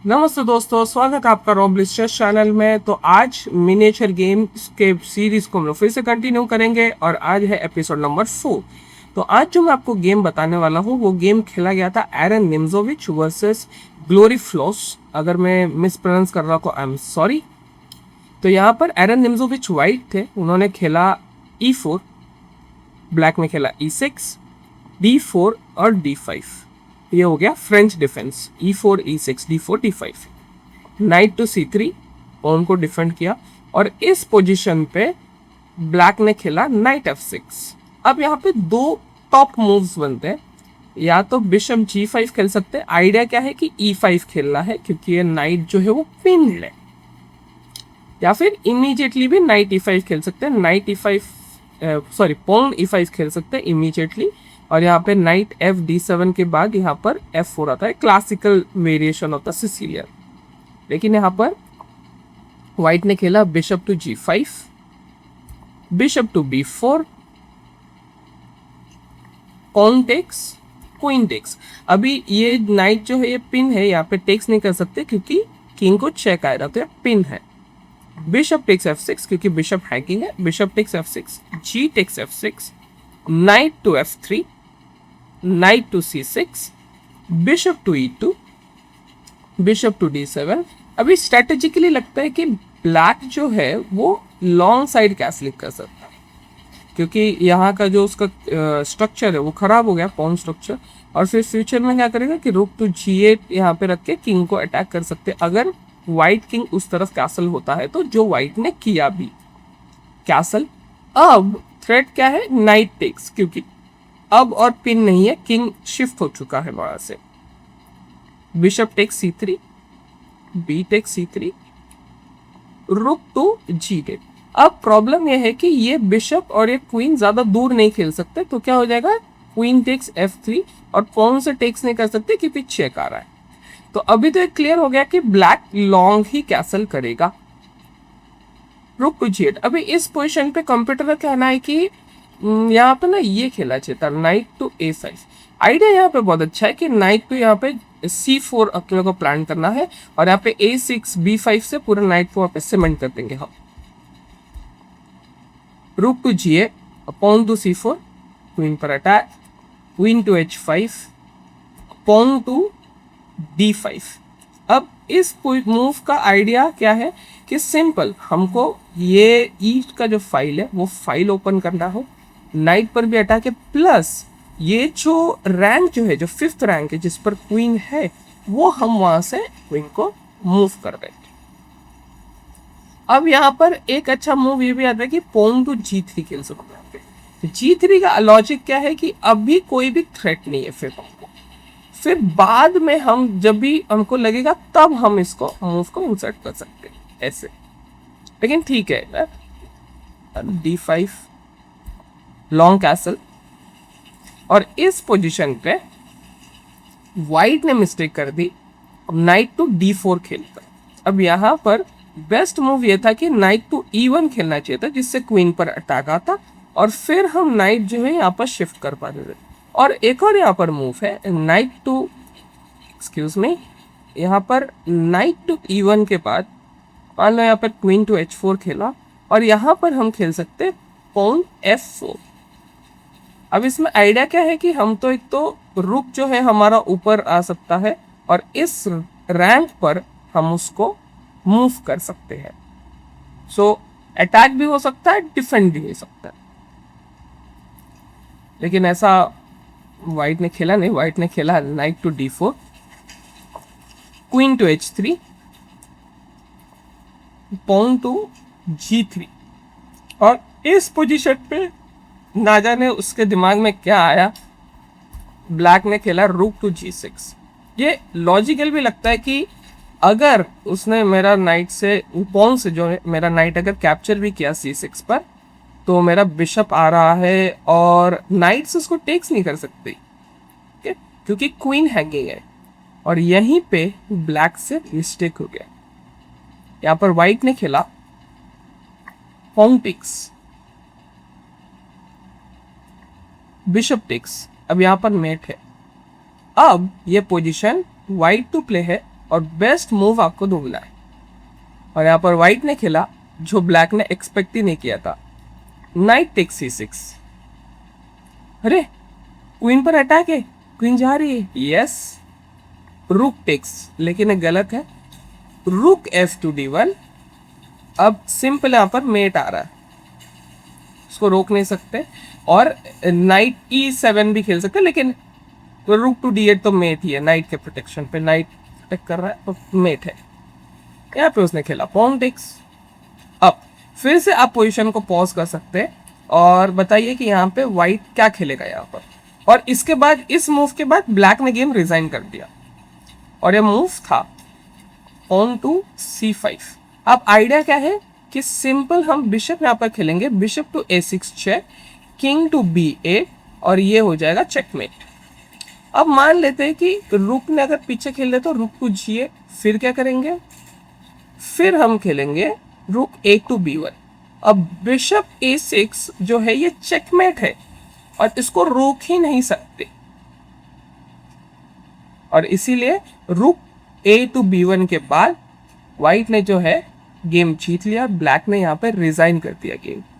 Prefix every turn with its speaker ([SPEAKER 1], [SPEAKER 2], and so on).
[SPEAKER 1] नमस्ते दोस्तों, स्वागत है आपका रॉबलिस चेस चैनल में। तो आज मिनिएचर गेम के सीरीज को हम लोग फिर से कंटिन्यू करेंगे और आज है एपिसोड नंबर 4। तो आज जो मैं आपको गेम बताने वाला हूँ वो गेम खेला गया था एरन निम्जोविच वर्सेस ग्लोरी फ्लोस। अगर मैं मिस प्रोनाउंस कर रहा हूँ आई एम सॉरी। तो यहाँ पर एरन निम्जोविच वाइट थे, उन्होंने खेला E4, ब्लैक में खेला E6, D4 और D5। ये हो गया French defence. E4 E6 D4 D5। Night to C3 और उनको डिफेंड किया और इस पोजीशन पे ब्लैक ने खेला नाइट F6। अब यहाँ पे दो टॉप मूव्स बनते हैं, या तो बिशप G5 खेल सकते हैं। आइडिया क्या है कि E5 खेलना है क्योंकि ये नाइट जो है वो पिन है, या फिर इमीडिएटली भी नाइट E5 खेल सकते हैं। Night E5 sorry pawn E5 खेल सकते हैं इमीडिएटली, और यहाँ पे नाइट FD7 के बाद यहाँ पर F4 आता है, क्लासिकल वेरिएशन होता है सिसिलियन। लेकिन यहाँ पर व्हाइट ने खेला bishop to G5, bishop to B4, pawn takes, queen takes. अभी ये नाइट जो है ये पिन है, यहाँ पे टेक्स नहीं कर सकते क्योंकि किंग को चेक आएगा, तो ये पिन है। बिशप टेक्स F6 क्योंकि बिशप हैकिंग है, bishop takes F6, G takes F6, knight to F3, knight to C6, bishop to E2, bishop to D7। अभी स्ट्रेटेजिकली लगता है कि ब्लैक जो है वो लॉन्ग साइड कैसलिंग कर सकता है क्योंकि यहाँ का जो उसका स्ट्रक्चर है वो खराब हो गया, पॉन स्ट्रक्चर। और फिर फ्यूचर में क्या करेगा कि रुक टू G8 यहाँ पे रख के किंग को अटैक कर सकते हैं अगर व्हाइट किंग उस तरफ कैसल होता है, तो जो व्हाइट ने किया भी कैसल। अब थ्रेट क्या है, नाइट टेक्स, क्योंकि अब और पिन नहीं है, किंग शिफ्ट हो चुका है वहां से। Bishop takes C3, B takes C3, रुक टू G8। अब प्रॉब्लम यह है कि ये बिशप और ये क्वीन ज्यादा दूर नहीं खेल सकते, तो क्या हो जाएगा, क्वीन टेक्स F3 और पॉन से टेक्स नहीं कर सकते क्योंकि चेक आ रहा है। तो अभी तो क्लियर हो गया कि ब्लैक लॉन्ग ही कैसल करेगा। रुक टू G8। अभी इस पोजीशन पे कंप्यूटर का कहना है कि यहाँ पे ना ये खेला चाहिए था नाइट टू A5। आइडिया यहाँ पे बहुत अच्छा है कि नाइट टू यहाँ पे C4 अपने को प्लान करना है और यहाँ पे A6 B5 से पूरा नाइट को वहाँ पे सीमेंट कर देंगे हम। Rook to G8, pawn to C4, queen पर attack, queen to H5, pawn to D5। अब इस मूव का आइडिया क्या है कि सिंपल, हमको ये ईस्ट का जो फाइल है वो फाइल ओपन करना हो, नाइट पर भी अटैक है, प्लस ये जो रैंक जो है, जो 5th रैंक है जिस पर क्वीन है, वो हम वहां से क्वीन को मूव कर रहे हैं। अब यहाँ पर एक अच्छा मूव ये भी आता है कि पॉन टू G3 खेल सकते हैं। G3 का लॉजिक क्या है कि अभी कोई भी थ्रेट नहीं है, फिर बाद में हम जब भी हमको लगेगा तब हम इसको मूव को इंसर्ट कर सकते हैं ऐसे। लेकिन ठीक है, D5 लॉन्ग कैसल, और इस पोजीशन पे व्हाइट ने मिस्टेक कर दी, नाइट टू D4 खेलता। अब यहाँ पर बेस्ट मूव ये था कि नाइट टू E1 खेलना चाहिए था जिससे क्वीन पर अटैक आता और फिर हम नाइट जो है यहाँ पर शिफ्ट कर पाते थे। और एक और यहाँ पर मूव है नाइट टू, एक्सक्यूज मी, यहाँ पर नाइट टू E1 के बाद मान लो यहाँ पर क्वीन टू H4 खेला और यहाँ पर हम खेल सकते पॉन F4। अब इसमें आइडिया क्या है कि हम तो एक तो रुक जो है हमारा ऊपर आ सकता है और इस रैंक पर हम उसको मूव कर सकते हैं। सो अटैक भी हो सकता है, डिफेंड भी हो सकता है। लेकिन ऐसा व्हाइट ने खेला नहीं, व्हाइट ने खेला knight to D4, queen to H3, pawn to G3। और इस पोजीशन पे ना जाने उसके दिमाग में क्या आया, ब्लैक ने खेला रुक टू G6। ये लॉजिकल भी लगता है कि अगर उसने मेरा नाइट से, पॉन से जो है मेरा नाइट अगर कैप्चर भी किया C6 पर, तो मेरा बिशप आ रहा है और नाइट से उसको टेक्स नहीं कर सकते क्योंकि क्वीन हैंगिंग है। और यहीं पे ब्लैक से मिस्टेक हो गया। यहाँ पर व्हाइट ने खेला पॉन टेक्स, बिशप टेक्स। अब यहाँ पर मेट है। अब ये पोजीशन व्हाइट टू प्ले है और बेस्ट मूव आपको ढूंढना है। और यहाँ पर व्हाइट ने खेला जो ब्लैक ने एक्सपेक्ट ही नहीं किया था, नाइट टेक्स C6। अरे क्वीन पर अटैक है, क्वीन जा रही है, यस। रुक टेक्स, लेकिन ये गलत है, रुक F2 D1। अब सिंपल यहाँ पर मेट आ रहा है, उसको रोक नहीं सकते। और नाइट E7 भी खेल सकते, लेकिन रुक टू D8 तो मेट ही है, नाइट के प्रोटेक्शन पे, नाइट प्रोटेक्ट कर रहा है तो मेट है। यहाँ पे उसने खेला पॉन टेक्स। अब फिर से आप पोजीशन को पॉज कर सकते हैं और बताइए कि यहाँ पे व्हाइट क्या खेलेगा यहाँ पर। और इसके बाद, इस मूव के बाद ब्लैक ने गेम रिजाइन कर दिया और ये मूव था ऑन टू C5। अब आइडिया क्या है कि सिंपल हम बिशप यहाँ पर खेलेंगे, bishop to A6 check, king to B8 और ये हो जाएगा चेकमेट। अब मान लेते हैं कि रुक ने अगर पीछे खेल दे तो रुक टू G8, फिर क्या करेंगे, फिर हम खेलेंगे रुक A टू B1। अब बिशप A6 जो है ये चेकमेट है और इसको रोक ही नहीं सकते, और इसीलिए रुक A टू B1 के बाद व्हाइट ने जो है गेम जीत लिया, ब्लैक ने यहाँ पे रिजाइन कर दिया गेम।